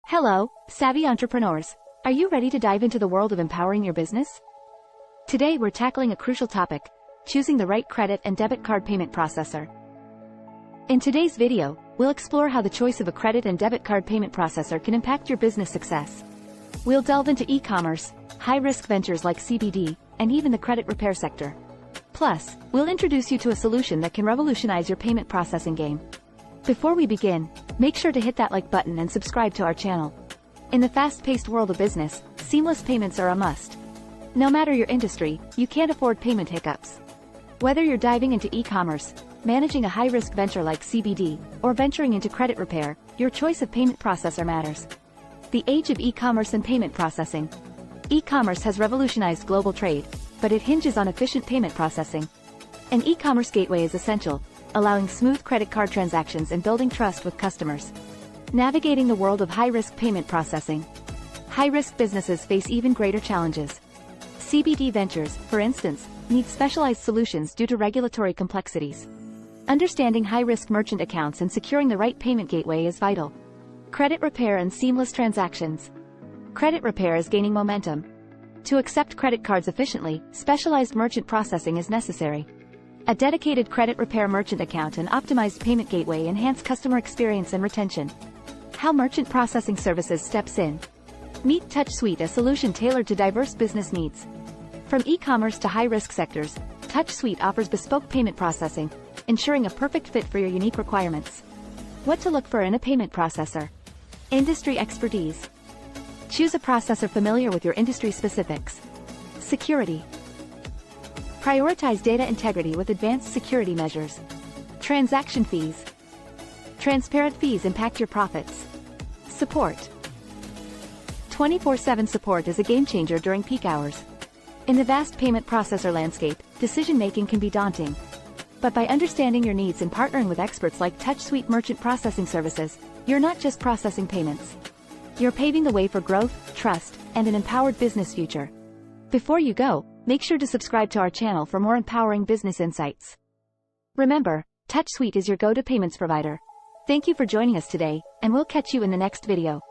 Hello, savvy entrepreneurs. Are you ready to dive into the world of empowering your business? Today we're tackling a crucial topic, choosing the right credit and debit card payment processor. In today's video, we'll explore how the choice of a credit and debit card payment processor can impact your business success. We'll delve into e-commerce, high-risk ventures like CBD, and even the credit repair sector. Plus, we'll introduce you to a solution that can revolutionize your payment processing game. Before we begin, make sure to hit that like button and subscribe to our channel. In the fast-paced world of business, seamless payments are a must. No matter your industry, you can't afford payment hiccups. Whether you're diving into e-commerce, managing a high-risk venture like CBD, or venturing into credit repair, your choice of payment processor matters. The age of e-commerce and payment processing. E-commerce has revolutionized global trade, but it hinges on efficient payment processing. An e-commerce gateway is essential, allowing smooth credit card transactions and building trust with customers. Navigating the world of high-risk payment processing. High-risk businesses face even greater challenges. CBD ventures, for instance, need specialized solutions due to regulatory complexities. Understanding high-risk merchant accounts and securing the right payment gateway is vital. Credit repair and seamless transactions. Credit repair is gaining momentum. To accept credit cards efficiently, specialized merchant processing is necessary. A dedicated credit repair merchant account and optimized payment gateway enhance customer experience and retention. How merchant processing services steps in. Meet TouchSuite, a solution tailored to diverse business needs. From e-commerce to high-risk sectors, TouchSuite offers bespoke payment processing, ensuring a perfect fit for your unique requirements. What to look for in a payment processor. Industry expertise. Choose a processor familiar with your industry specifics. Security. Prioritize data integrity with advanced security measures. Transaction fees. Transparent fees impact your profits. Support. 24/7 support is a game-changer during peak hours. In the vast payment processor landscape, decision-making can be daunting. But by understanding your needs and partnering with experts like TouchSuite Merchant Processing Services, you're not just processing payments. You're paving the way for growth, trust, and an empowered business future. Before you go, make sure to subscribe to our channel for more empowering business insights. Remember, TouchSuite is your go-to payments provider. Thank you for joining us today, and we'll catch you in the next video.